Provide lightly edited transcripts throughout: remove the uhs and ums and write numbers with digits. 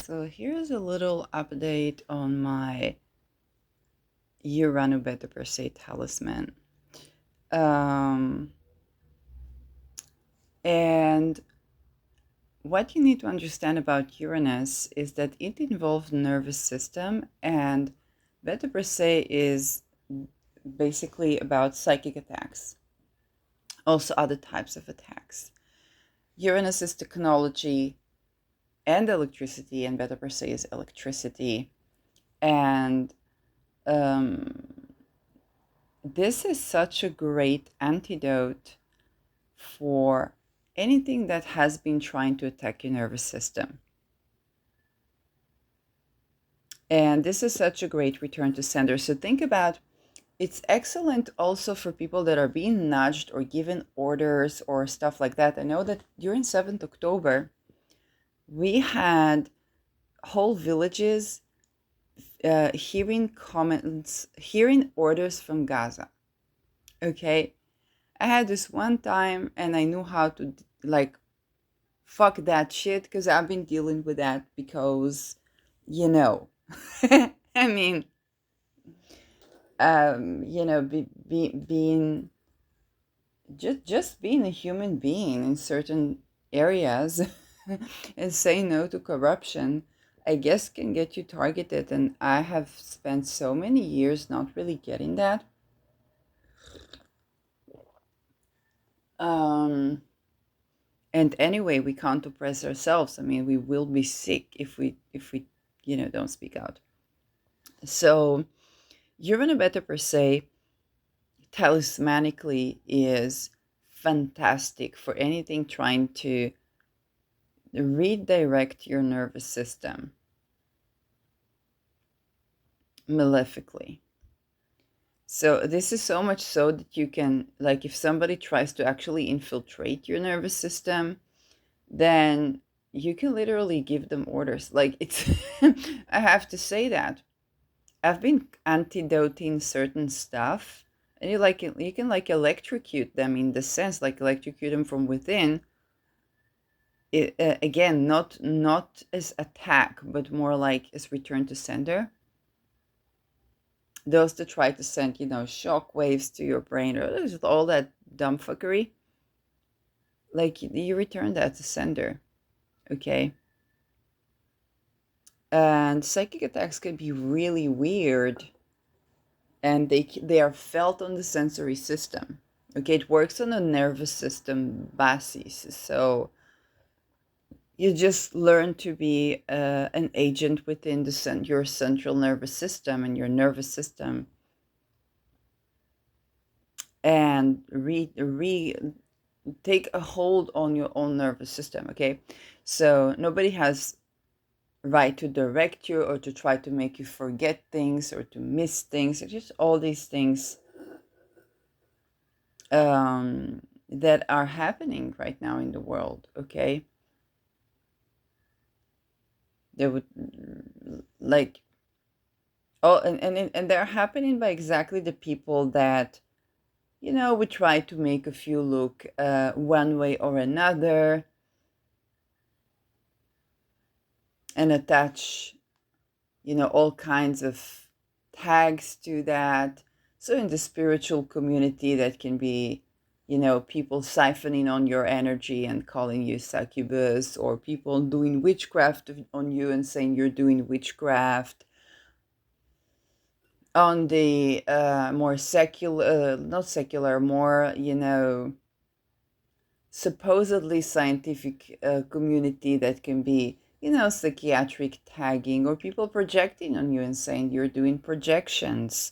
So here's a little update on my Uranus Beta Per Se talisman. Um, and what you need to understand about Uranus is that it involves nervous system, and Beta Per Se is basically about psychic attacks, also other types of attacks. Uranus is technology and electricity, and Beta Per Se is electricity. And um, this is such a great antidote for anything that has been trying to attack your nervous system. And this is such a great return to sender. So think about it's excellent also for people that are being nudged or given orders or stuff like that. I know that during 7th October, we had whole villages hearing comments, hearing orders from Gaza. Okay. I had this one time and I knew how to like fuck that shit because I've been dealing with that because, you know, I mean, being just being a human being in certain areas and say no to corruption, I guess can get you targeted. And I have spent so many years not really getting that. Um, and anyway, we can't oppress ourselves. I mean, we will be sick if we don't speak out. So Uranobeta per se talismanically is fantastic for anything trying to redirect your nervous system malefically. So this is so much so that you can, like, if somebody tries to actually infiltrate your nervous system, then you can literally give them orders. Like it's, I have to say that I've been antidoting certain stuff, and you can like electrocute them in the sense like electrocute them from within. Again, not as attack, but more like as return to sender. Those that try to send shock waves to your brain or just all that dumb fuckery, like you return that to sender, okay? And psychic attacks can be really weird and they are felt on the sensory system. Okay, it works on a nervous system basis. So you just learn to be an agent within your central nervous system and your nervous system, and take a hold on your own nervous system. Okay, so nobody has right to direct you or to try to make you forget things or to miss things. It's just all these things that are happening right now in the world. Okay, they would like and they're happening by exactly the people that would try to make a few look one way or another and attach all kinds of tags to that. So in the spiritual community, that can be people siphoning on your energy and calling you succubus, or people doing witchcraft on you and saying you're doing witchcraft. On the more secular, not secular, more supposedly scientific community, that can be psychiatric tagging or people projecting on you and saying you're doing projections.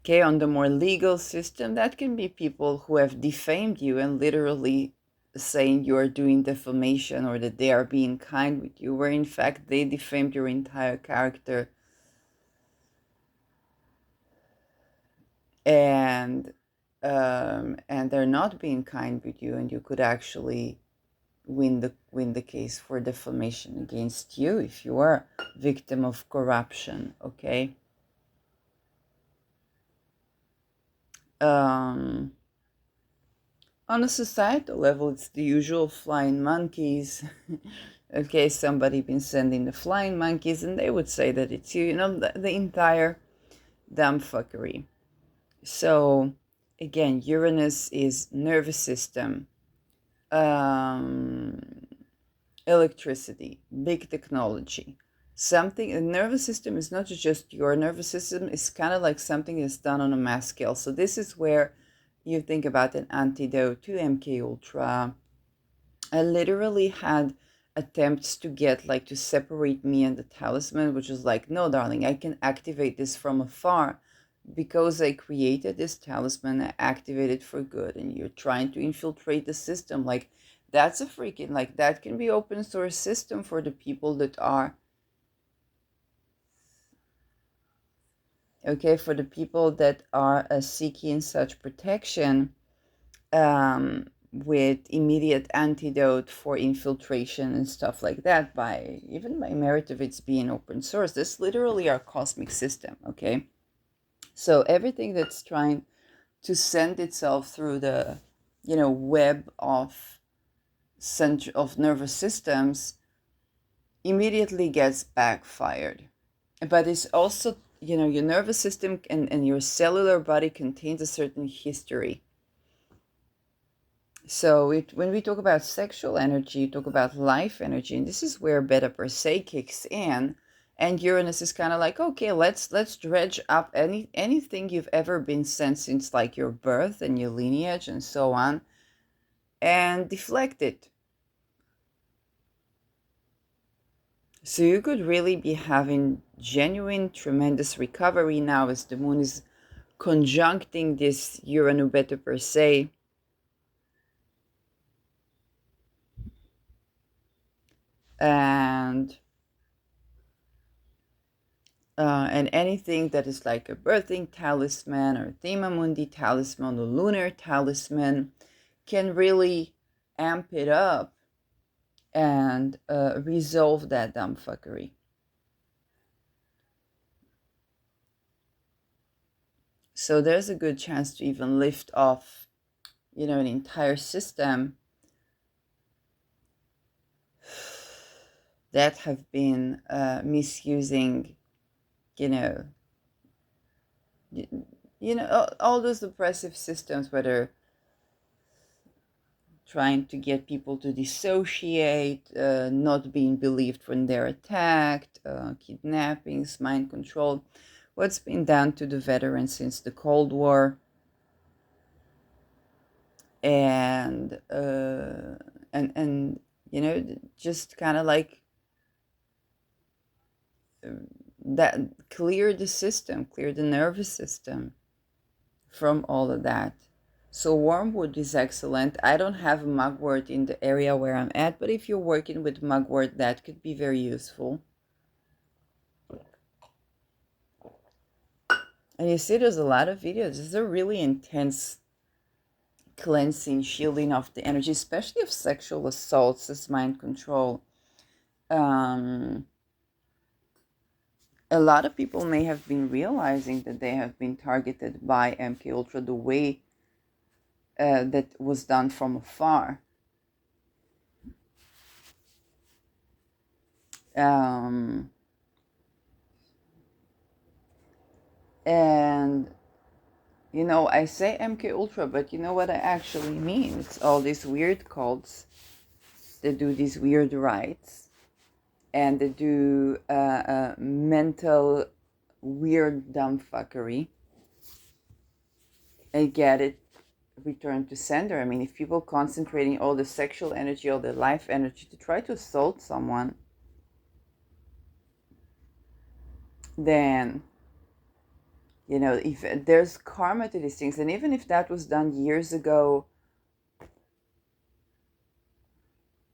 Okay, on the more legal system, that can be people who have defamed you and literally saying you are doing defamation or that they are being kind with you, where in fact they defamed your entire character. And they're not being kind with you, and you could actually win the case for defamation against you if you are victim of corruption. Okay. um On a societal level, it's the usual flying monkeys. Okay, somebody been sending the flying monkeys, and they would say that it's you, the entire dumb fuckery. So, again, Uranus is nervous system, um, electricity, big technology. Something, a nervous system is not just your nervous system, it's kind of like something that's done on a mass scale. So, this is where you think about an antidote to MK Ultra. I literally had attempts to get like to separate me and the talisman, which is like, no, darling, I can activate this from afar because I created this talisman, I activate it for good, and you're trying to infiltrate the system. Like, that's a freaking, like, that can be open source system for the people that are, okay, for the people that are seeking such protection. With immediate antidote for infiltration and stuff like that, by even by merit of its being open source. This literally our cosmic system, okay? So everything that's trying to send itself through the, web of of nervous systems immediately gets backfired. But it's also, your nervous system and your cellular body contains a certain history. So when we talk about sexual energy, you talk about life energy, and this is where beta per se kicks in. And Uranus is kind of like, okay, let's dredge up anything you've ever been sent since like your birth and your lineage and so on, and deflect it. So you could really be having genuine, tremendous recovery now as the moon is conjuncting this Uranus beta per se. And anything that is like a birthing talisman or Thema Mundi talisman or lunar talisman can really amp it up and resolve that dumb fuckery. So there's a good chance to even lift off, an entire system that have been misusing, you know, all those oppressive systems, whether trying to get people to dissociate, not being believed when they're attacked, kidnappings, mind control. What's been done to the veterans since the Cold War, and just kind of like that, clear the system, clear the nervous system from all of that. So wormwood is excellent. I don't have mugwort in the area where I'm at, but if you're working with mugwort, that could be very useful. And you see, there's a lot of videos. This is a really intense cleansing, shielding of the energy, especially of sexual assaults as mind control. A lot of people may have been realizing that they have been targeted by MK Ultra the way that was done from afar. And I say MK Ultra, but you know what I actually mean? It's all these weird cults that do these weird rites, and they do mental weird dumb fuckery and get it returned to sender. I mean, if people concentrating all the sexual energy, all the life energy to try to assault someone, then if there's karma to these things, and even if that was done years ago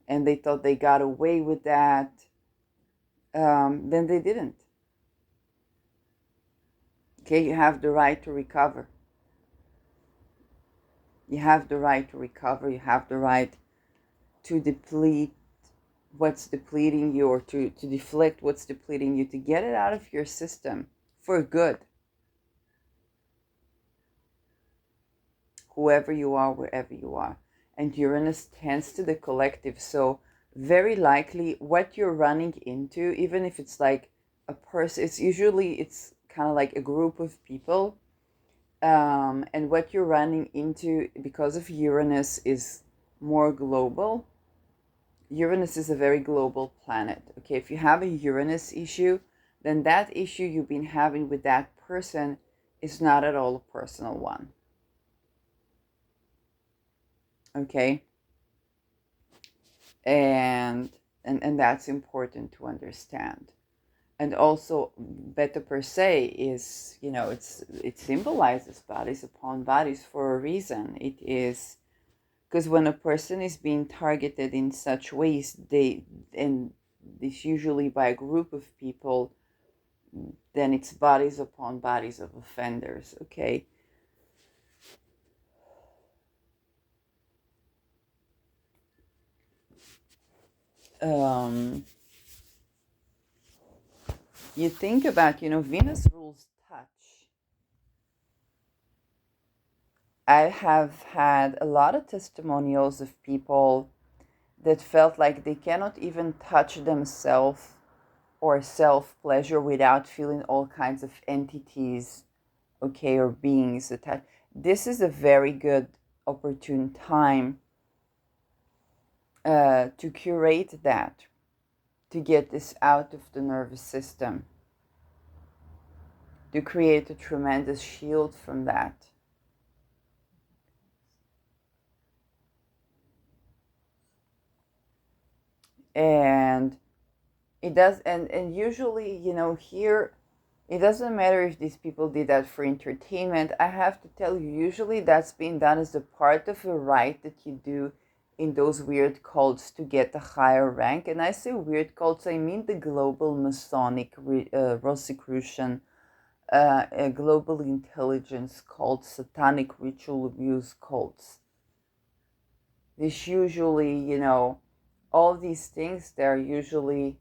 and they thought they got away with that, then they didn't. Okay, you have the right to recover. You have the right to recover. You have the right to deplete what's depleting you, or to deflect what's depleting you, to get it out of your system for good. whoever you are, wherever you are. And Uranus tends to the collective. So very likely what you're running into, even if it's like a person, it's kind of like a group of people. And what you're running into because of Uranus is more global. Uranus is a very global planet. Okay, if you have a Uranus issue, then that issue you've been having with that person is not at all a personal one. Okay, and that's important to understand. And also, Beta per se is, it symbolizes bodies upon bodies for a reason. It is because when a person is being targeted in such ways, and this usually by a group of people, then it's bodies upon bodies of offenders. Okay. um you think about, Venus rules touch. I have had a lot of testimonials of people that felt like they cannot even touch themselves or self pleasure without feeling all kinds of entities, okay, or beings attached. This is a very good opportune time to curate that, to get this out of the nervous system, to create a tremendous shield from that. And it does, and usually, here, it doesn't matter if these people did that for entertainment. I have to tell you, usually that's being done as a part of a rite that you do in those weird cults to get a higher rank. And I say weird cults, I mean the global Masonic, Rosicrucian, global intelligence cults, satanic ritual abuse cults. This usually, all these things, they're usually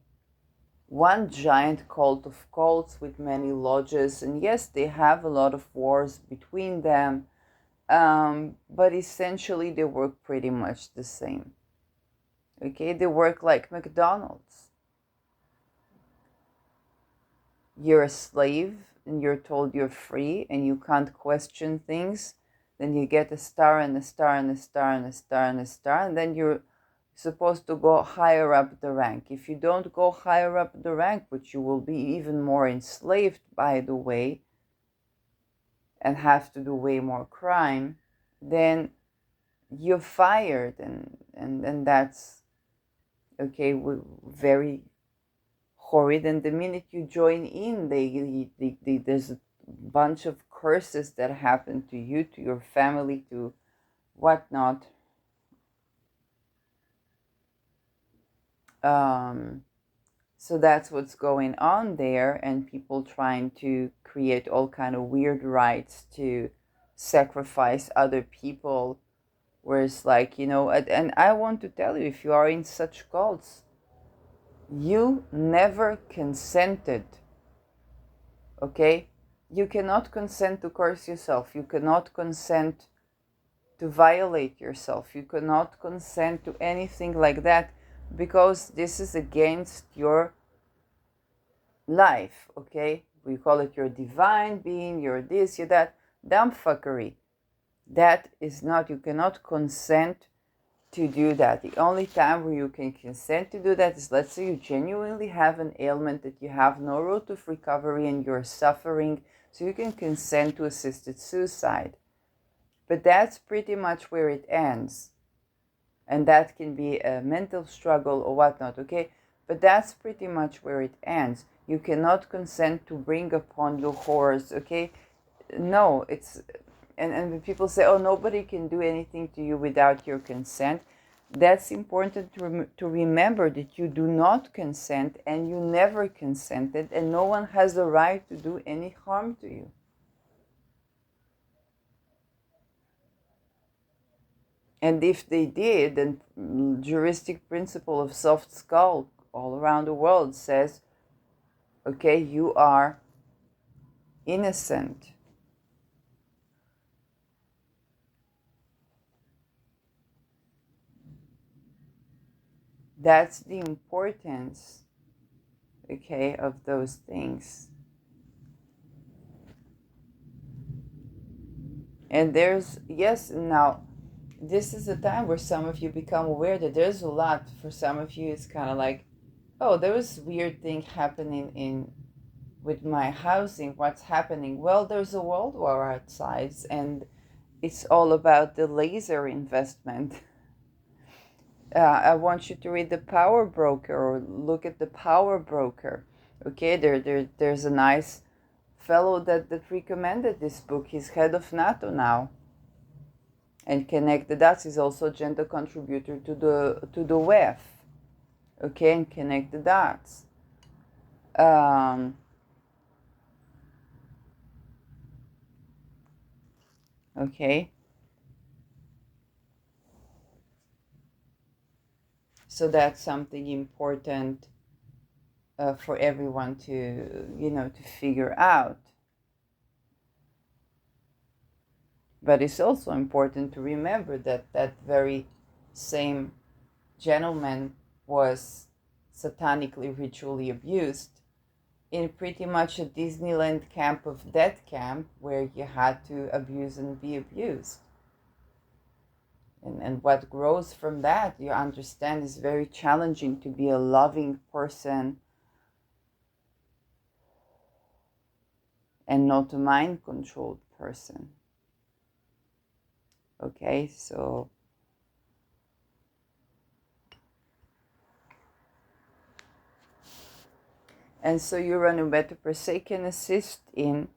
one giant cult of cults with many lodges. And yes, they have a lot of wars between them, but essentially they work pretty much the same. Okay, they work like McDonald's. You're a slave and you're told you're free and you can't question things. Then you get a star and a star and a star and a star and a star, and then you're supposed to go higher up the rank. If you don't go higher up the rank, which you will be even more enslaved, by the way, and have to do way more crime, then you're fired, and that's okay, very horrid. And the minute you join in, there's a bunch of curses that happen to you, to your family, to whatnot. So that's what's going on there, and people trying to create all kind of weird rites to sacrifice other people, where it's like, and I want to tell you, if you are in such cults, you never consented. Okay, you cannot consent to curse yourself, you cannot consent to violate yourself, you cannot consent to anything like that, because this is against your life. Okay, we call it your divine being, your this, your that. Dumb fuckery. That is not, you cannot consent to do that. The only time where you can consent to do that is, let's say you genuinely have an ailment that you have no road of recovery and you're suffering, so you can consent to assisted suicide. But that's pretty much where it ends. And that can be a mental struggle or whatnot, okay? But that's pretty much where it ends. You cannot consent to bring upon you horrors, okay? No, it's, and people say, oh, nobody can do anything to you without your consent. That's important to remember, that you do not consent and you never consented, and no one has the right to do any harm to you. And if they did, then juristic principle of soft skull all around the world says, okay, you are innocent. That's the importance, okay, of those things. And there's, yes, now, this is a time where some of you become aware that there's a lot. For some of you, it's kind of like, oh, there was weird thing happening in with my housing. What's happening? Well, there's a world war outside, and it's all about the laser investment. I want you to read the Power Broker or look at the Power Broker. Okay, there's a nice fellow that recommended this book. He's head of NATO now. And Connect the Dots is also a gentle contributor to the WEF. Okay, and Connect the Dots. Okay. So that's something important for everyone to figure out. But it's also important to remember that that very same gentleman was satanically ritually abused in pretty much a Disneyland camp of death camp where you had to abuse and be abused. And what grows from that, you understand, is very challenging to be a loving person and not a mind controlled person. Okay, so Uranus Beta per se can assist in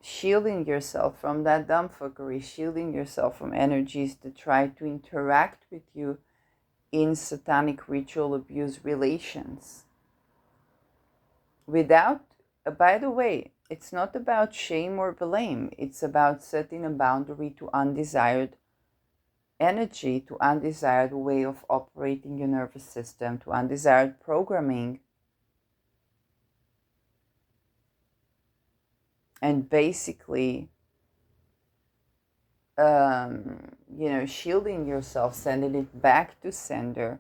shielding yourself from that dumbfuckery, shielding yourself from energies that try to interact with you in satanic ritual abuse relations. Without, by the way, it's not about shame or blame. It's about setting a boundary to undesired energy, to undesired way of operating your nervous system, to undesired programming. And basically, shielding yourself, sending it back to sender.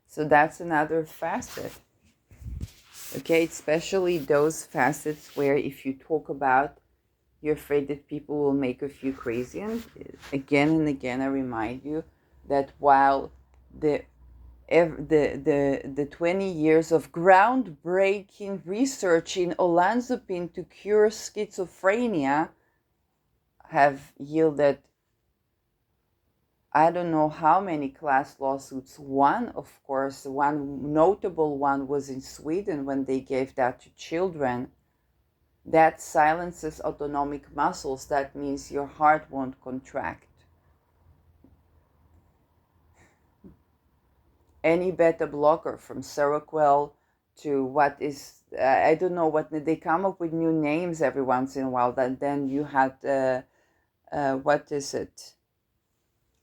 So that's another facet. Okay, especially those facets where if you talk about, you're afraid that people will make of you crazy. And again and again, I remind you that while the 20 years of groundbreaking research in olanzapine to cure schizophrenia have yielded I don't know how many class lawsuits. One, of course, one notable one was in Sweden when they gave that to children. That silences autonomic muscles. That means your heart won't contract. Any beta blocker from Seroquel to what is, I don't know what, they come up with new names every once in a while. Then you had, what is it?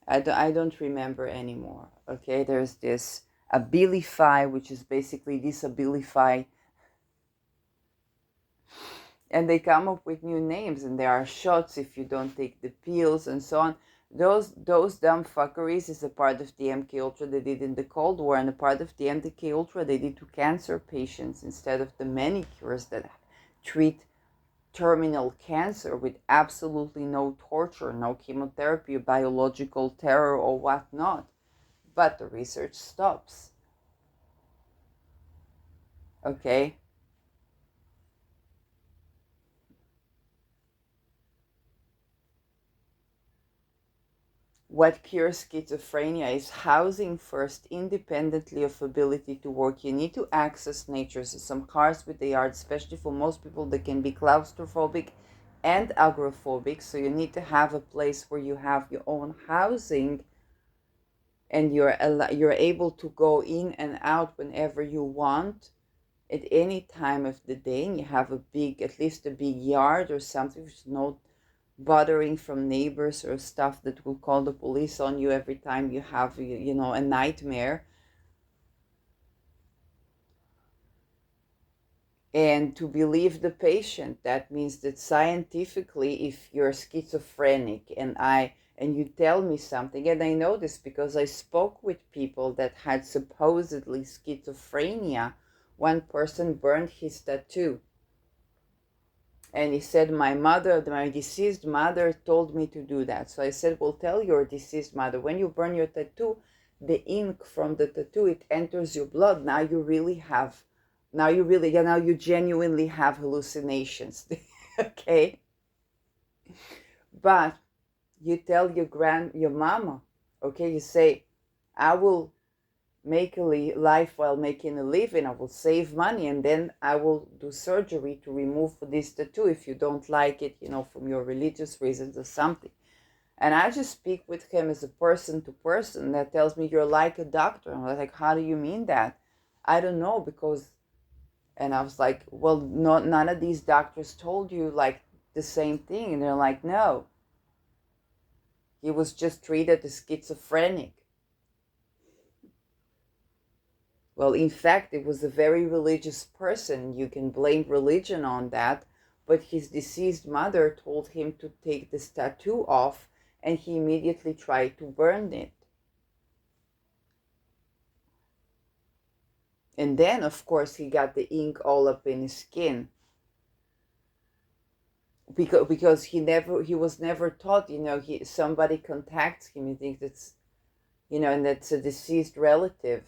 I don't remember anymore. Okay, there's this Abilify, which is basically Disabilify. And they come up with new names, and there are shots if you don't take the pills and so on. Those dumb fuckeries is a part of the MK Ultra they did in the Cold War, and a part of the MK Ultra they did to cancer patients instead of the many cures that treat terminal cancer with absolutely no torture, no chemotherapy, biological terror, or whatnot. But the research stops. Okay? What cures schizophrenia is housing first, independently of ability to work. You need to access nature. So some cars with the yard, especially for most people that can be claustrophobic and agoraphobic. So you need to have a place where you have your own housing and you're able to go in and out whenever you want at any time of the day, and you have at least a big yard or something with no bothering from neighbors or stuff that will call the police on you every time you have a nightmare. and to believe the patient. That means that scientifically, if you're schizophrenic and you tell me something, and I know this because I spoke with people that had supposedly schizophrenia. One person burned his tattoo, and he said, my deceased mother told me to do that. So I said, well, tell your deceased mother, when you burn your tattoo, the ink from the tattoo, it enters your blood. Now you genuinely have hallucinations. Okay? But you tell your mama, okay, you say, I will make a life while making a living, I will save money, and then I will do surgery to remove this tattoo if you don't like it, from your religious reasons or something. And I just speak with him as a person to person that tells me, you're like a doctor. And I was like, how do you mean that? I don't know, because, and I was like, well, none of these doctors told you like the same thing. And they're like, no, he was just treated as schizophrenic. Well, in fact, it was a very religious person. You can blame religion on that, but his deceased mother told him to take this tattoo off, and he immediately tried to burn it. And then, of course, he got the ink all up in his skin. Because he was never taught, somebody contacts him, he thinks it's, and that's a deceased relative.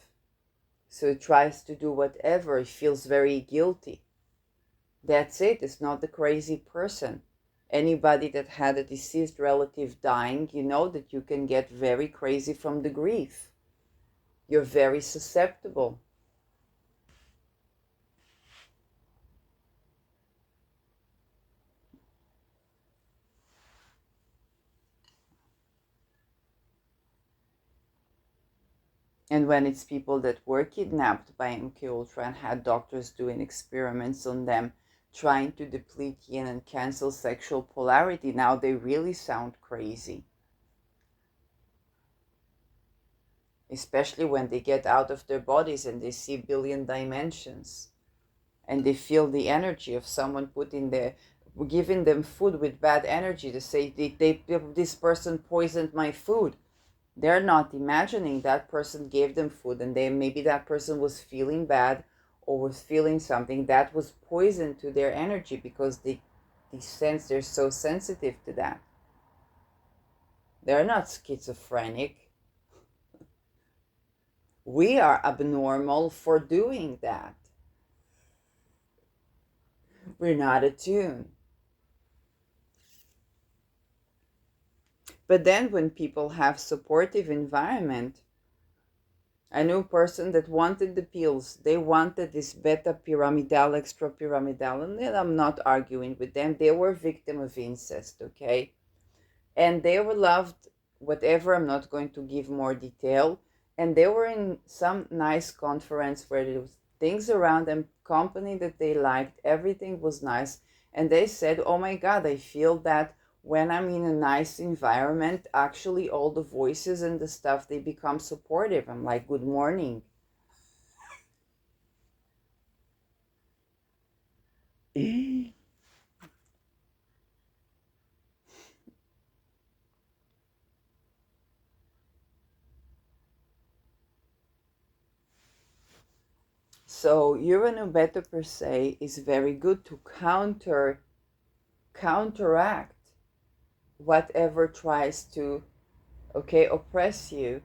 So he tries to do whatever, he feels very guilty. That's it, it's not the crazy person. Anybody that had a deceased relative dying, you know that you can get very crazy from the grief. You're very susceptible. And when it's people that were kidnapped by MKUltra and had doctors doing experiments on them, trying to deplete yin and cancel sexual polarity, now they really sound crazy. Especially when they get out of their bodies and they see billion dimensions. And they feel the energy of someone giving them food with bad energy, to say, this person poisoned my food. They're not imagining that person gave them food, and maybe that person was feeling bad or was feeling something that was poison to their energy, because they sense, they're so sensitive to that. They're not schizophrenic. We are abnormal for doing that. We're not attuned. But then when people have supportive environment, I knew a person that wanted the pills. They wanted this beta pyramidal, extra pyramidal, and I'm not arguing with them. They were victim of incest, okay? And they were loved, whatever, I'm not going to give more detail. And they were in some nice conference where there was things around them, company that they liked, everything was nice. And they said, oh my God, I feel that when I'm in a nice environment, actually all the voices and the stuff, they become supportive. I'm like, good morning. So Uranus beta per se is very good to counteract whatever tries to, oppress you.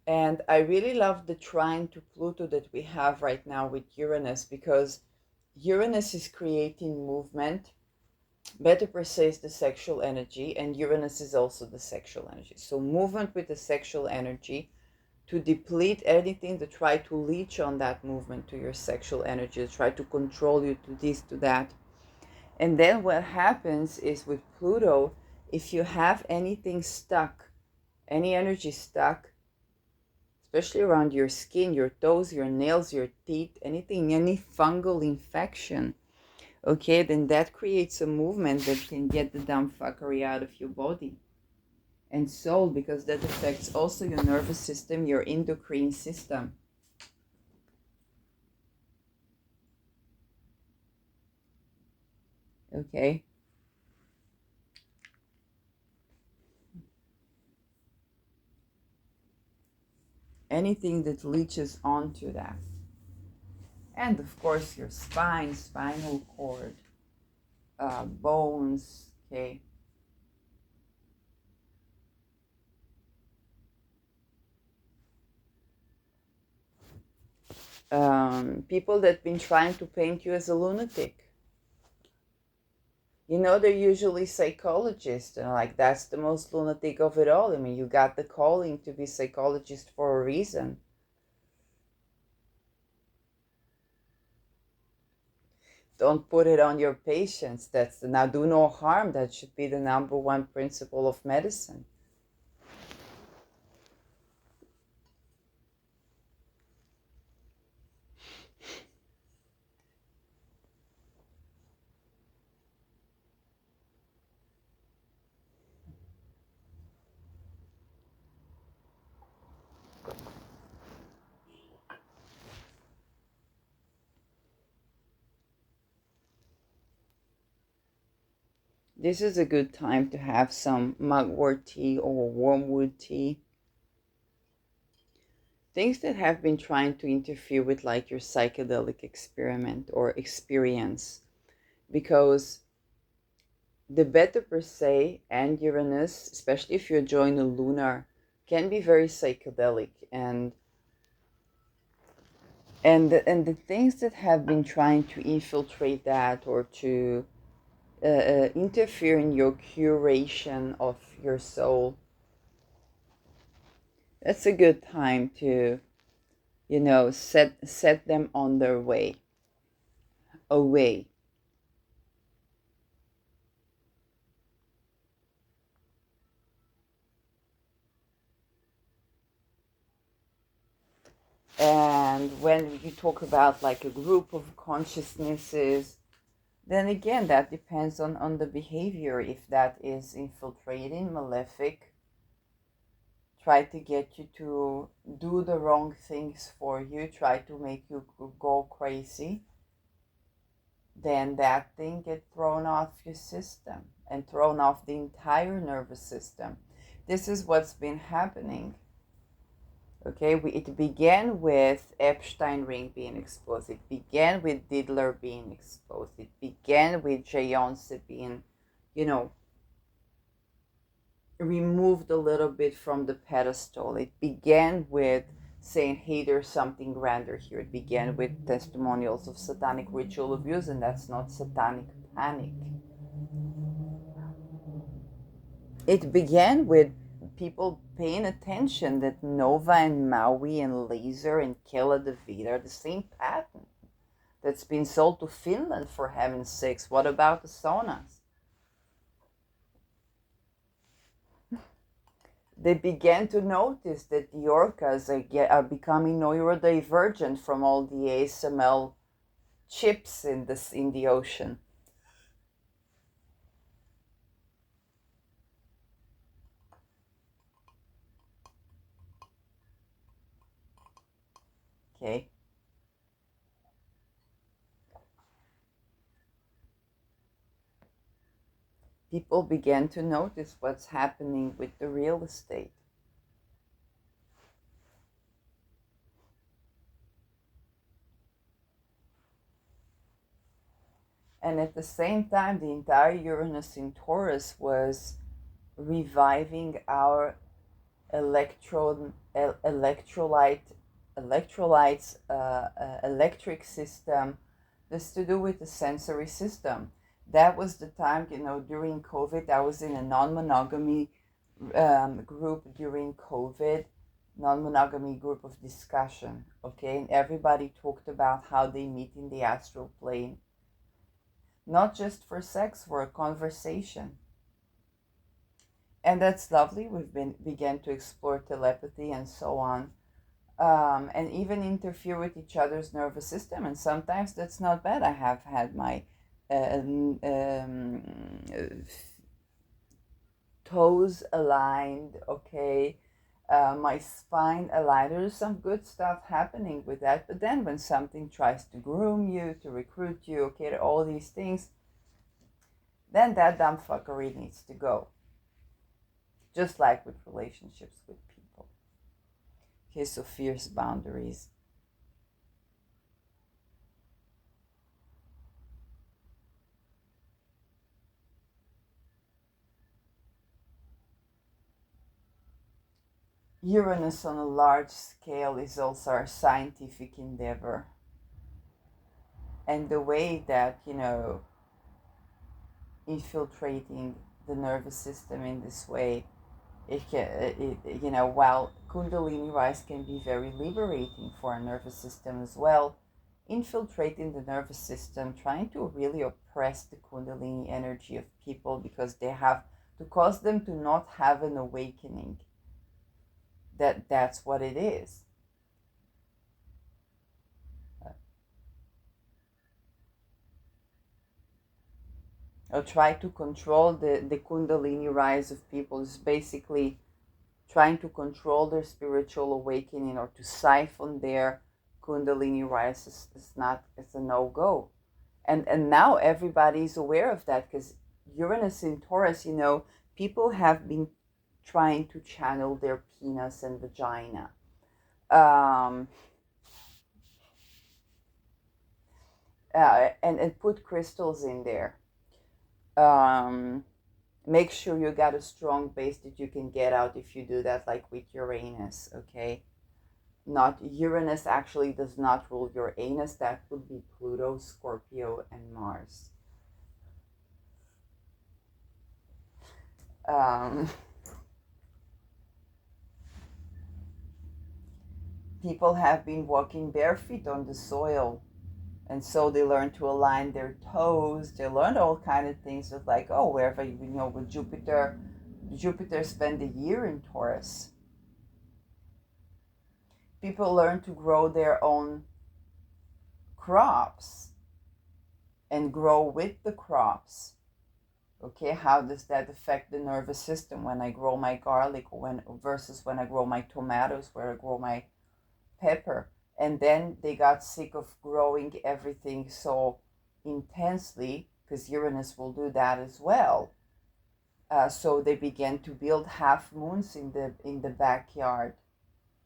And I really love the trine to Pluto that we have right now with Uranus, because Uranus is creating movement. Beta per se is the sexual energy, and Uranus is also the sexual energy. So movement with the sexual energy to deplete anything that try to leech on that movement to your sexual energy, to try to control you to this, to that. And then what happens is with Pluto, if you have anything stuck, any energy stuck, especially around your skin, your toes, your nails, your teeth, anything, any fungal infection, okay, then that creates a movement that can get the dumb fuckery out of your body and soul, because that affects also your nervous system, your endocrine system. Okay. Anything that leaches onto that. And of course, your spine, spinal cord, bones, okay. People that been trying to paint you as a lunatic. You know, they're usually psychologists, and like that's the most lunatic of it all. I mean, you got the calling to be psychologist for a reason. Don't put it on your patients. That's now do no harm. That should be the number one principle of medicine. This is a good time to have some mugwort tea or wormwood tea. Things that have been trying to interfere with like your psychedelic experiment or experience. Because the Beta per se and Uranus, especially if you're joining a lunar, can be very psychedelic, and the things that have been trying to infiltrate that or to interfere in your curation of your soul, that's a good time to, set them on their way away. And when you talk about like a group of consciousnesses, then again, that depends on the behavior. If that is infiltrating, malefic, try to get you to do the wrong things for you, try to make you go crazy, then that thing get thrown off your system and thrown off the entire nervous system. This is what's been happening. Okay, it began with Epstein ring being exposed. It began with Diddler being exposed. It began with Jayonce being, you know, removed a little bit from the pedestal. It began with saying, hey, there's something grander here. It began with testimonials of satanic ritual abuse, and that's not satanic panic. It began with people paying attention that Nova and Maui and Laser and Kela David are the same patent that's been sold to Finland, for heaven's sakes. What about the saunas? They began to notice that the orcas are becoming neurodivergent from all the ASML chips in the ocean. Okay. People began to notice what's happening with the real estate. And at the same time, the entire Uranus in Taurus was reviving our electrolyte electrolytes electric system. This to do with the sensory system. That was the time, during COVID. I was in a non-monogamy group during COVID, non-monogamy group of discussion. Okay, and everybody talked about how they meet in the astral plane, not just for sex, for a conversation. And that's lovely. We've began to explore telepathy and so on, and even interfere with each other's nervous system. And sometimes that's not bad. I have had my toes aligned, okay, my spine aligned. There's some good stuff happening with that. But then when something tries to groom you, to recruit you, okay, all these things, then that dumb fuckery needs to go. Just like with relationships with people. Okay, so fierce boundaries. Uranus on a large scale is also our scientific endeavor. And the way that, infiltrating the nervous system in this way, while Kundalini rise can be very liberating for our nervous system as well, infiltrating the nervous system, trying to really oppress the Kundalini energy of people because they have to cause them to not have an awakening. That's what it is. Or try to control the Kundalini rise of people is basically trying to control their spiritual awakening or to siphon their Kundalini rise it's a no-go. And now everybody's aware of that because Uranus in Taurus, people have been trying to channel their penis and vagina. And put crystals in there. Make sure you got a strong base that you can get out if you do that, like with Uranus, okay? Not Uranus actually does not rule your anus. That would be Pluto, Scorpio, and Mars. People have been walking barefoot on the soil, and so they learn to align their toes. They learn all kind of things with like, oh, wherever with Jupiter spent a year in Taurus. People learn to grow their own crops and grow with the crops. Okay, how does that affect the nervous system when I grow my garlic versus when I grow my tomatoes, where I grow my pepper? And then they got sick of growing everything so intensely, because Uranus will do that as well. So they began to build half moons in the backyard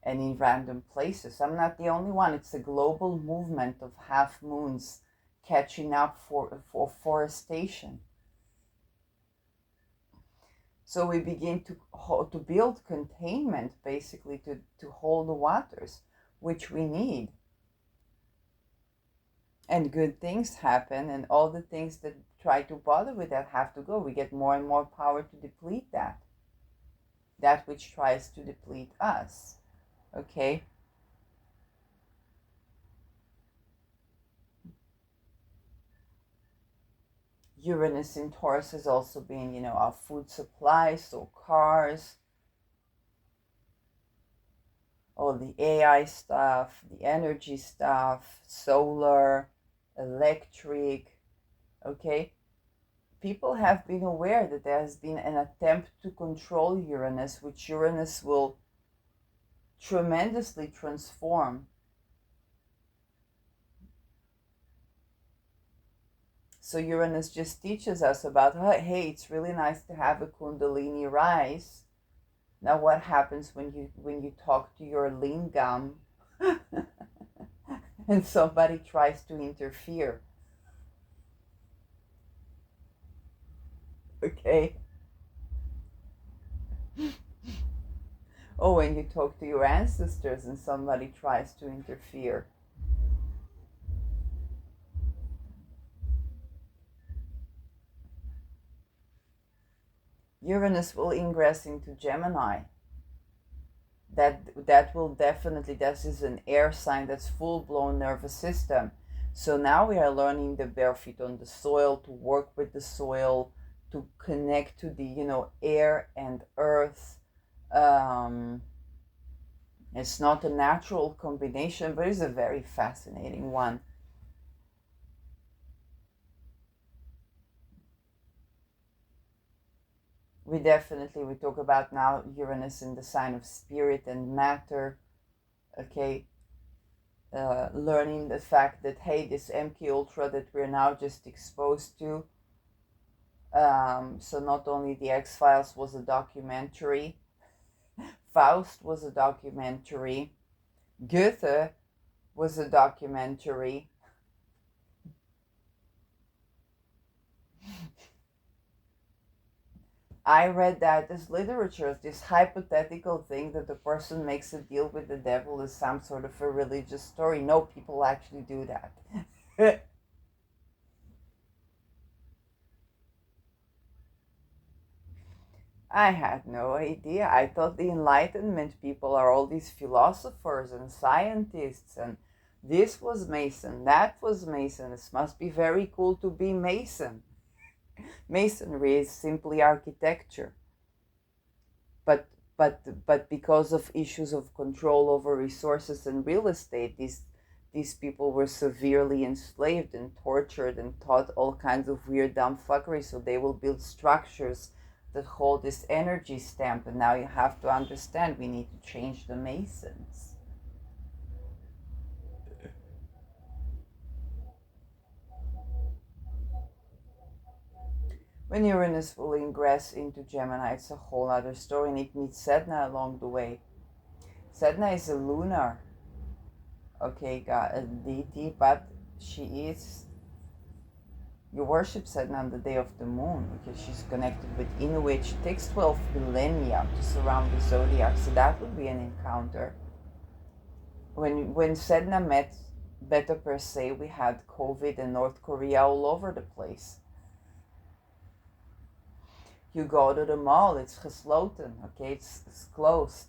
and in random places. I'm not the only one. It's a global movement of half moons catching up for forestation. So we begin to build containment, basically, to hold the waters, which we need. And good things happen, and all the things that try to bother with that have to go. We get more and more power to deplete that which tries to deplete us. Okay? Uranus in Taurus has also been, our food supply, so cars, all the AI stuff, the energy stuff, solar, electric, okay? People have been aware that there has been an attempt to control Uranus, which Uranus will tremendously transform. So Uranus just teaches us about, hey, it's really nice to have a Kundalini rise. Now what happens when you talk to your lingam and somebody tries to interfere? Okay? Oh, when you talk to your ancestors and somebody tries to interfere. Uranus will ingress into Gemini. That will definitely, this is an air sign, that's full-blown nervous system. So now we are learning the bare feet on the soil, to work with the soil, to connect to the air and earth. It's not a natural combination, but it's a very fascinating one. we talk about now Uranus in the sign of spirit and matter. Okay, learning the fact that, hey, this MK Ultra that we're now just exposed to, so not only the X-Files was a documentary, Faust was a documentary, Goethe was a documentary. I read that as literature, this hypothetical thing that a person makes a deal with the devil is some sort of a religious story. No, people actually do that. I had no idea. I thought the Enlightenment people are all these philosophers and scientists, and this was Mason, that was Mason. This must be very cool to be Mason. Masonry is simply architecture. But but because of issues of control over resources and real estate, these people were severely enslaved and tortured and taught all kinds of weird dumb fuckery, so they will build structures that hold this energy stamp. And now you have to understand, we need to change the Masons. When Uranus will ingress into Gemini, it's a whole other story, and it meets Sedna along the way. Sedna is a lunar, okay, God, a deity, but she is, you worship Sedna on the day of the moon because she's connected with Inu, which takes 12 millennia to surround the zodiac, so that would be an encounter. When Sedna met Beta Persei, we had COVID and North Korea all over the place. You go to the mall, it's gesloten, okay, it's closed.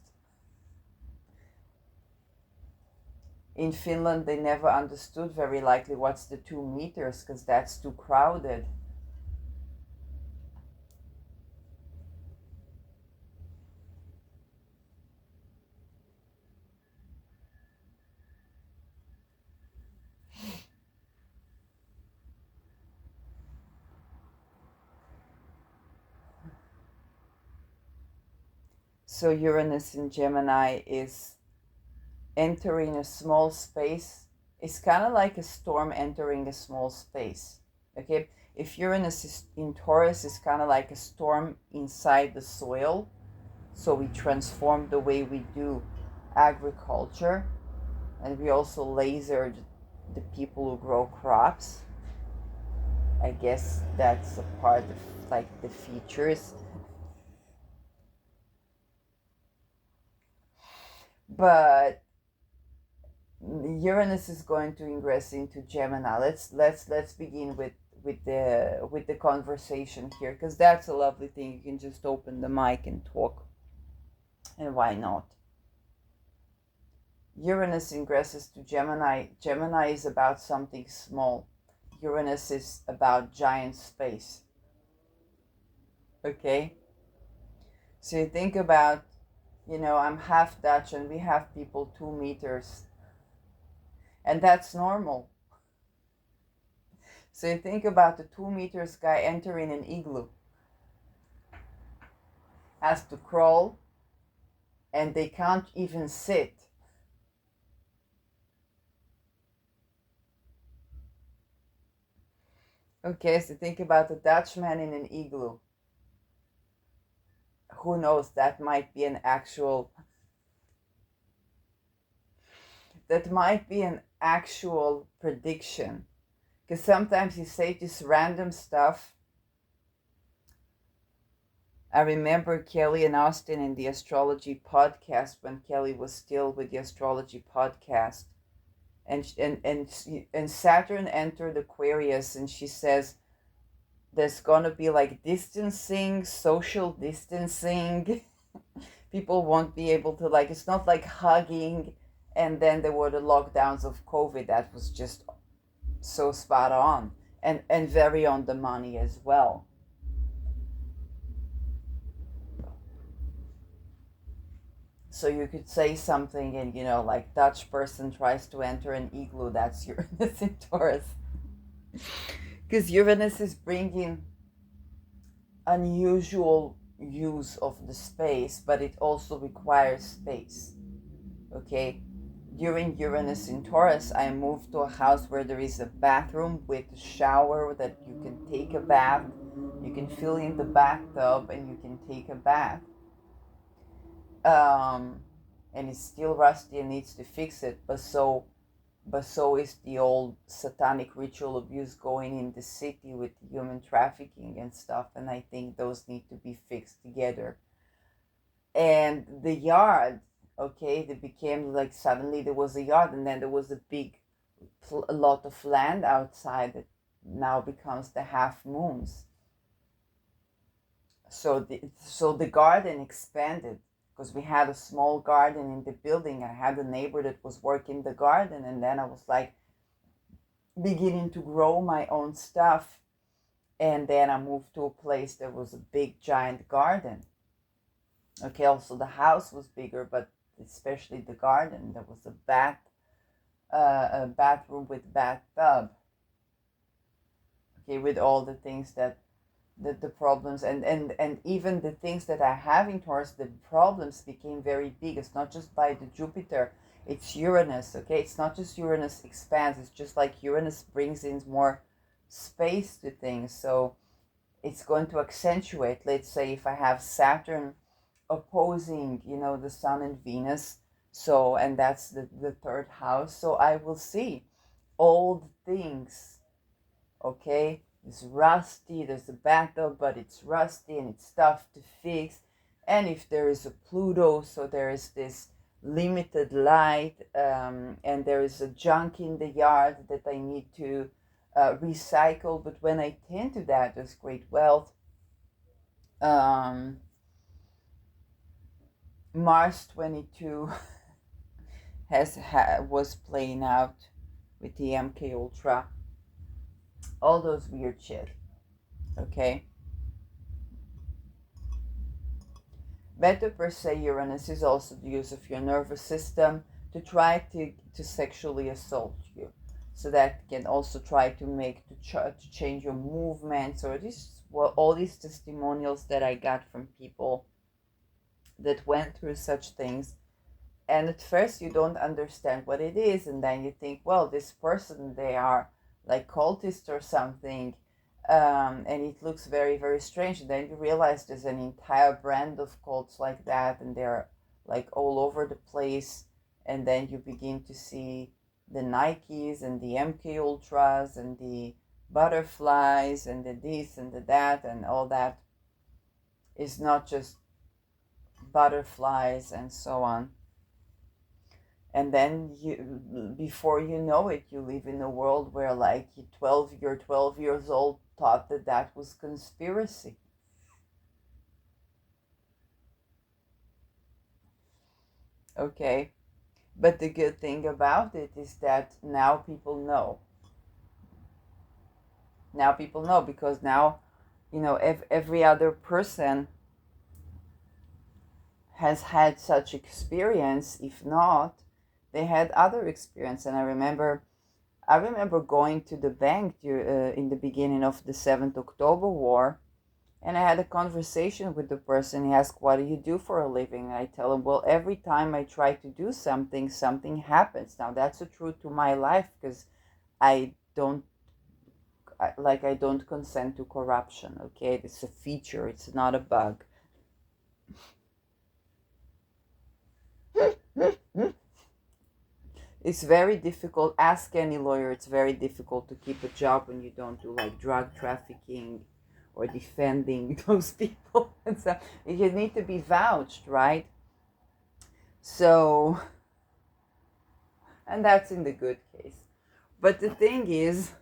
In Finland, they never understood very likely what's the 2 meters, because that's too crowded. So Uranus in Gemini is entering a small space. It's kind of like a storm entering a small space. Okay, if Uranus is in Taurus, it's kind of like a storm inside the soil. So we transform the way we do agriculture, and we also lasered the people who grow crops. I guess that's a part of like the features. But Uranus is going to ingress into Gemini. Let's begin with the conversation here, because that's a lovely thing. You can just open the mic and talk, and why not? Uranus ingresses to Gemini. Gemini is about something small. Uranus is about giant space. Okay? So you think about, I'm half Dutch and we have people 2 meters. And that's normal. So you think about the 2 meters guy entering an igloo. Has to crawl, and they can't even sit. Okay, so think about a Dutchman in an igloo. Who knows, that might be an actual prediction. Because sometimes you say this random stuff. I remember Kelly and Austin in the astrology podcast, when Kelly was still with the astrology podcast. And Saturn entered Aquarius, and she says there's gonna be like distancing, social distancing. People won't be able to, like, it's not like hugging. And then there were the lockdowns of COVID. That was just so spot on, and very on the money as well. So you could say something, and like Dutch person tries to enter an igloo, that's Uranus in Taurus. Because Uranus is bringing unusual, use of the space, but it also requires space. Okay, during Uranus in Taurus, I moved to a house where there is a bathroom with a shower that you can take a bath, you can fill in the bathtub, and you can take a bath. Um, and it's still rusty and needs to fix it, but so is the old satanic ritual abuse going in the city with human trafficking and stuff, and I think those need to be fixed together. And the yard, okay, they became like suddenly there was a yard, and then there was a lot of land outside that now becomes the half moons. So the garden expanded because we had a small garden in the building. I had a neighbor that was working the garden, and then I was like beginning to grow my own stuff. And then I moved to a place that was a big giant garden. Okay, also the house was bigger, but especially the garden. There was a bathroom with bathtub. Okay, with all the things the problems, and even the things that are having towards the problems became very big. It's not just by the Jupiter, it's Uranus. Okay, it's not just Uranus expands, it's just like Uranus brings in more space to things. So it's going to accentuate. Let's say if I have Saturn opposing, the Sun and Venus, so, and that's the third house, so I will see old things. Okay, it's rusty, there's a bathtub, but it's rusty and it's tough to fix. And if there is a Pluto, so there is this limited light, and there is a junk in the yard that I need to recycle. But when I tend to that, there's great wealth. Mars 22 was playing out with the MK Ultra, all those weird shit. Okay. Beta per se Uranus is also the use of your nervous system to try to sexually assault you. So that can also try to to change your movements, or all these testimonials that I got from people that went through such things. And at first you don't understand what it is, and then you think, well, this person, they are like cultist or something, and it looks very, very strange. And then you realize there's an entire brand of cults like that, and they're like all over the place. And then you begin to see the Nikes and the MK Ultras and the butterflies and the this and the that, and all that is not just butterflies and so on. And then before you know it, you live in a world where like you're 12 years old, thought that was conspiracy. Okay, but the good thing about it is that now people know. Now people know, because now, every other person has had such experience. If not, they had other experience. And I remember going to the bank in the beginning of the 7th October War, and I had a conversation with the person. He asked, what do you do for a living? And I tell him, well, every time I try to do something, something happens. Now, that's the truth to my life, because I don't consent to corruption, okay? It's a feature, it's not a bug. It's very difficult. Ask any lawyer. It's very difficult to keep a job when you don't do like drug trafficking or defending those people and stuff. You need to be vouched, right? So, and that's in the good case. But the thing is,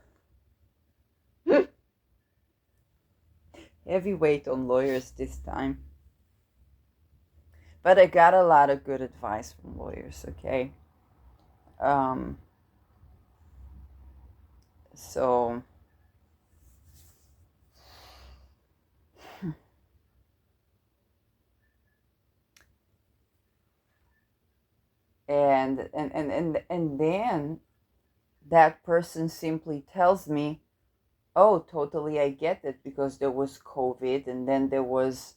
heavy weight on lawyers this time. But I got a lot of good advice from lawyers, okay? So and then that person simply tells me, oh, totally, I get it, because there was COVID, and then there was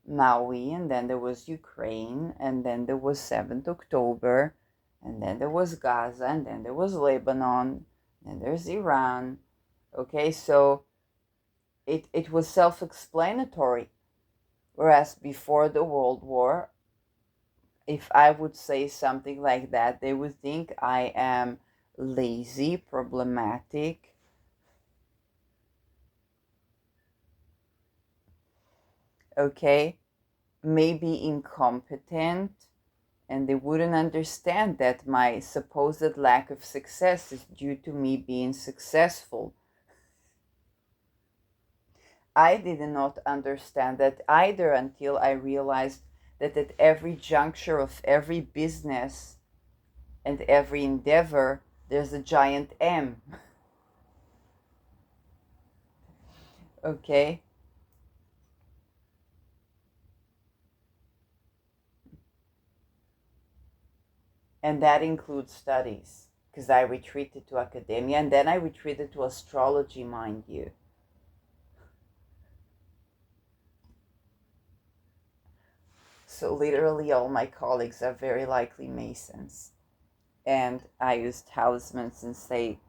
Maui, and then there was Ukraine, and then there was 7th October, and then there was Gaza, and then there was Lebanon, and there's Iran. Okay, so it was self-explanatory. Whereas before the World War, if I would say something like that, they would think I am lazy, problematic, okay, maybe incompetent, and they wouldn't understand that my supposed lack of success is due to me being successful. I did not understand that either until I realized that at every juncture of every business and every endeavor, there's a giant M. Okay? And that includes studies, because I retreated to academia and then I retreated to astrology, mind you. So, literally, all my colleagues are very likely Masons. And I use talismans and say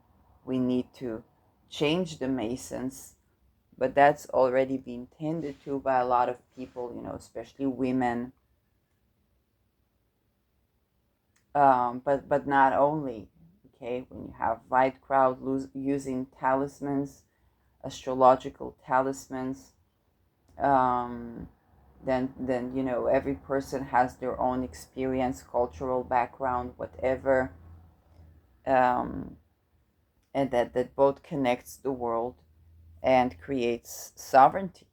we need to change the Masons, but that's already been tended to by a lot of people, especially women. But not only. Okay, when you have right crowd using talismans, astrological talismans, um, then every person has their own experience, cultural background, whatever, um, and that both connects the world and creates sovereignty.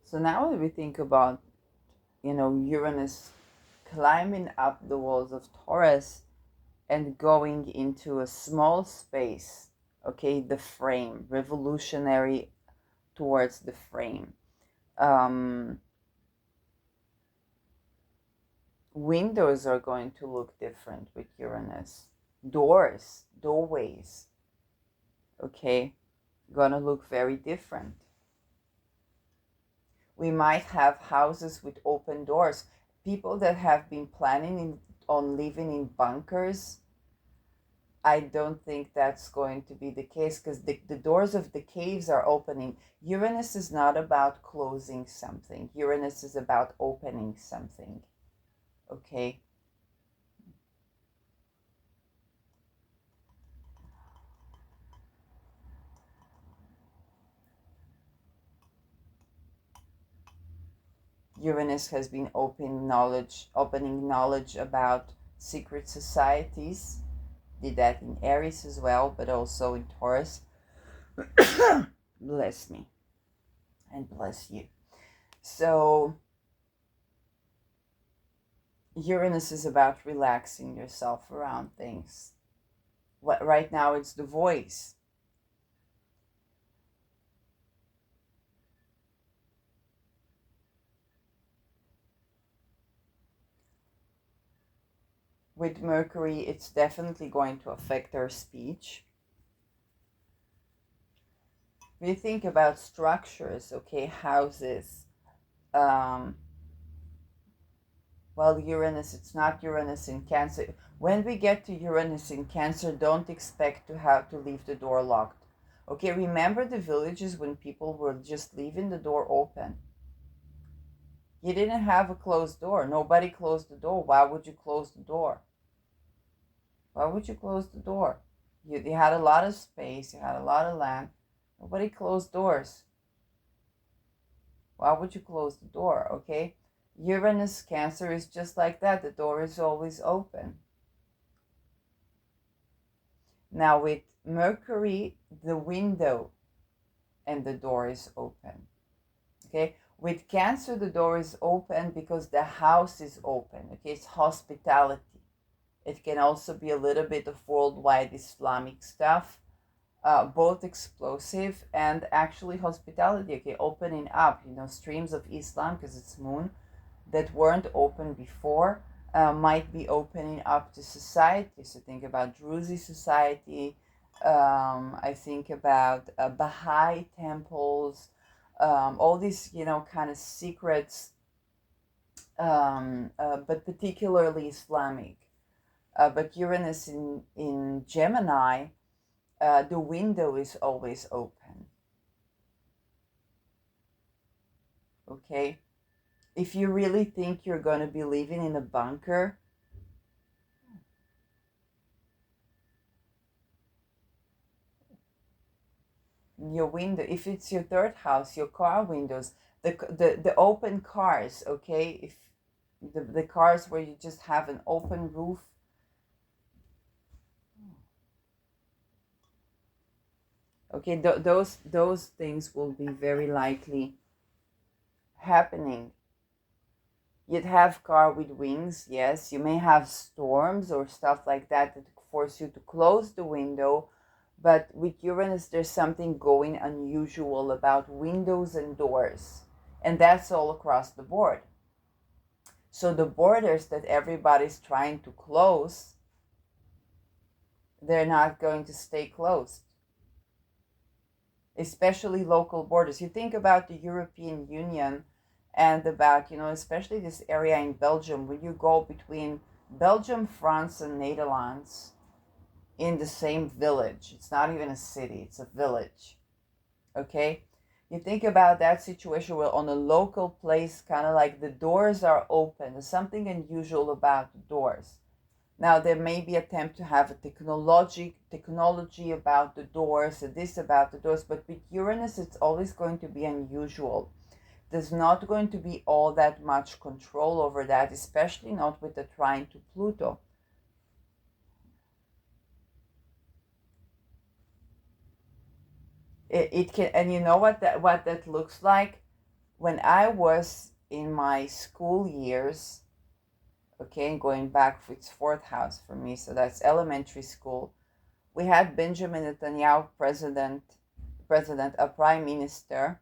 So now that we think about Uranus climbing up the walls of Taurus and going into a small space, okay, the frame, revolutionary towards the frame. Um, Windows are going to look different with Uranus. Doors, doorways, okay, gonna look very different. We might have houses with open doors. People that have been planning on living in bunkers, I don't think that's going to be the case because the doors of the caves are opening. Uranus is not about closing something, Uranus is about opening something. Okay? Uranus has been opening knowledge about secret societies. Did that in Aries as well, but also in Taurus. Bless me and bless you. So Uranus is about relaxing yourself around things. What right now it's the voice. With Mercury, it's definitely going to affect our speech. We think about structures, okay, houses. Um, well, Uranus, it's not Uranus in Cancer. When we get to Uranus in Cancer, don't expect to have to leave the door locked. Okay, remember the villages when people were just leaving the door open? You didn't have a closed door. Nobody closed the door. Why would you close the door? Why would you close the door? You had a lot of space. You had a lot of land. Nobody closed doors. Why would you close the door? Okay? Uranus Cancer is just like that. The door is always open. Now with Mercury, the window and the door is open. Okay? With Cancer, the door is open because the house is open. Okay? It's hospitality. It can also be a little bit of worldwide Islamic stuff, both explosive and actually hospitality. Okay, opening up, streams of Islam because it's moon, that weren't open before might be opening up to society. So think about Druze society. I think about Baha'i temples, all these, kind of secrets, but particularly Islamic. But Uranus in Gemini, the window is always open. Okay? If you really think you're going to be living in a bunker, your window, if it's your third house, your car windows, the open cars, okay? If the cars where you just have an open roof, okay, those things will be very likely happening. You'd have car with wings, yes. You may have storms or stuff like that that force you to close the window. But with Uranus, there's something going unusual about windows and doors. And that's all across the board. So the borders that everybody's trying to close, they're not going to stay closed. Especially local borders. You think about the European Union and about, especially this area in Belgium, when you go between Belgium, France, and Netherlands in the same village. It's not even a city, it's a village. Okay? You think about that situation where on a local place, kind of like the doors are open. There's something unusual about the doors. Now, there may be attempt to have a technology about the doors, this about the doors, but with Uranus, it's always going to be unusual. There's not going to be all that much control over that, especially not with the trine to Pluto. It can, and you know what that looks like? When I was in my school years, okay, going back, it's fourth house for me, so that's elementary school. We had Benjamin Netanyahu president, a prime minister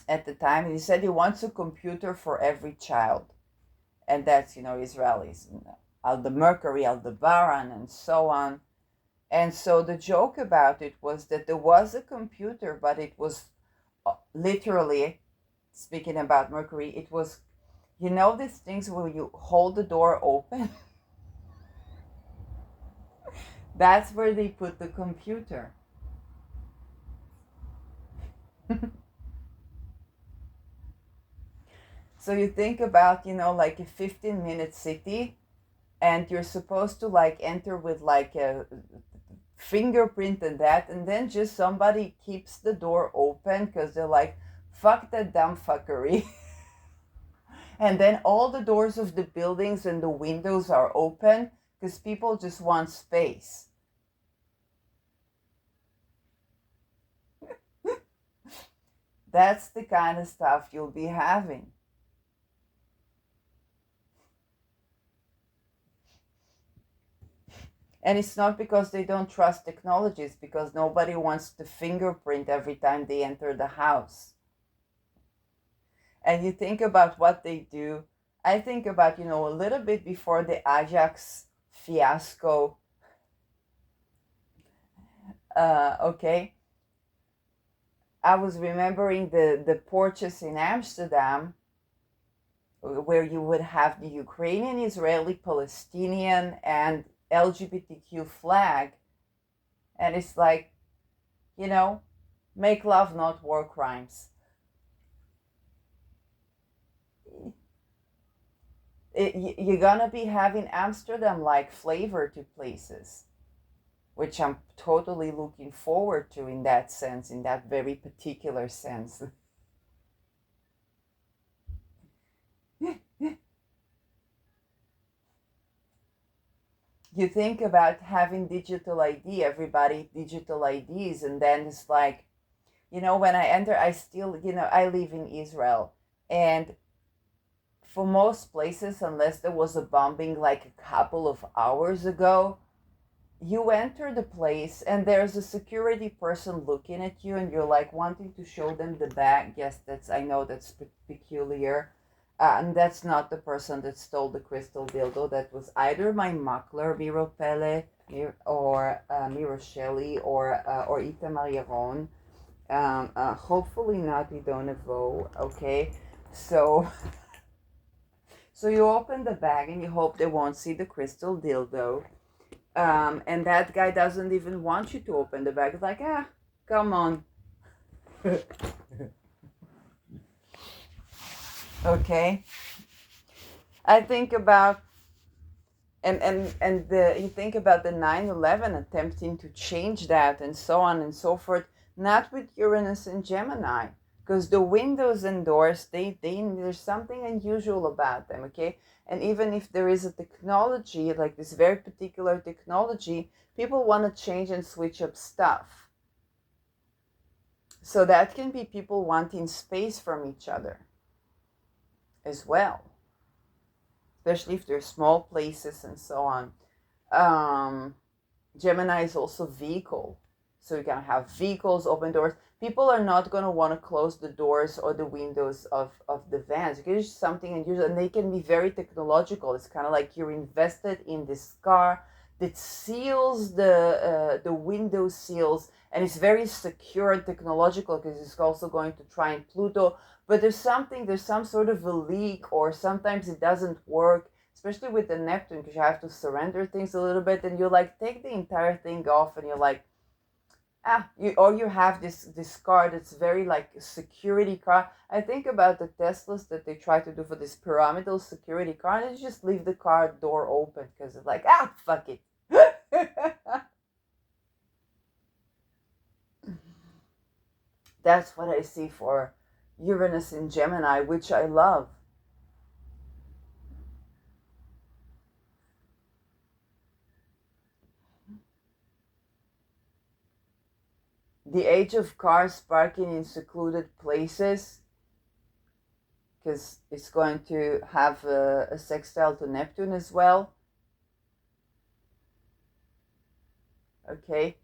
at the time, and he said he wants a computer for every child, and that's Israelis, the Mercury, Aldebaran, and so on. And so the joke about it was that there was a computer, but it was literally, speaking about Mercury, it was, these things where you hold the door open. That's where they put the computer. So you think about, like a 15-minute city, and you're supposed to like enter with like a fingerprint and that, and then just somebody keeps the door open because they're like, fuck that dumb fuckery. And then all the doors of the buildings and the windows are open because people just want space. That's the kind of stuff you'll be having. And it's not because they don't trust technology, it's because nobody wants to fingerprint every time they enter the house. And you think about what they do. I think about, a little bit before the Ajax fiasco. Okay. I was remembering the porches in Amsterdam where you would have the Ukrainian, Israeli, Palestinian, and LGBTQ flag, and it's like, make love, not war crimes. You're gonna be having Amsterdam-like flavor to places, which I'm totally looking forward to in that sense, in that very particular sense. You think about having digital ID, everybody digital IDs, and then it's like, when I enter, I still, I live in Israel, and for most places, unless there was a bombing like a couple of hours ago, you enter the place and there's a security person looking at you, and you're like wanting to show them the bag. Yes, I know that's peculiar. And that's not the person that stole the crystal dildo. That was either my makler, Miro Pele, or Miro Shelley, or Ita Maria Ron. Hopefully not Idona Vo, okay? So, so you open the bag and you hope they won't see the crystal dildo. And that guy doesn't even want you to open the bag. It's like, come on. Okay. I think about you think about the 9/11 attempting to change that and so on and so forth, not with Uranus and Gemini, because the windows and doors, they there's something unusual about them, okay? And even if there is a technology, like this very particular technology, people want to change and switch up stuff. So that can be people wanting space from each other as well, especially if they're small places and so on. Gemini is also vehicle. So you can have vehicles, open doors. People are not going to want to close the doors or the windows of the vans. It's something unusual, and they can be very technological. It's kind of like you're invested in this car that seals the window seals, and it's very secure and technological because it's also going to try and Pluto. But there's some sort of a leak, or sometimes it doesn't work, especially with the Neptune, because you have to surrender things a little bit, and you like take the entire thing off, and you're like, you have this car that's very like a security car. I think about the Teslas that they try to do for this pyramidal security car, and they just leave the car door open because it's like, fuck it. That's what I see for Uranus in Gemini, which I love. The age of cars parking in secluded places, because it's going to have a sextile to Neptune as well. Okay.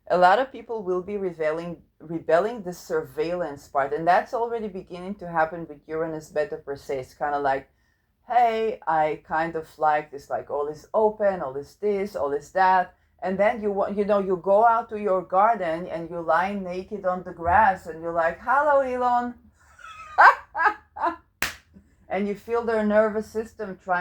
A lot of people will be rebelling the surveillance part, and that's already beginning to happen with Uranus Beta per se. It's kind of like, hey, I kind of like this, like all is open, all is this, all is that, and then you go out to your garden and you lie naked on the grass, and you're like, hello, Elon, and you feel their nervous system trying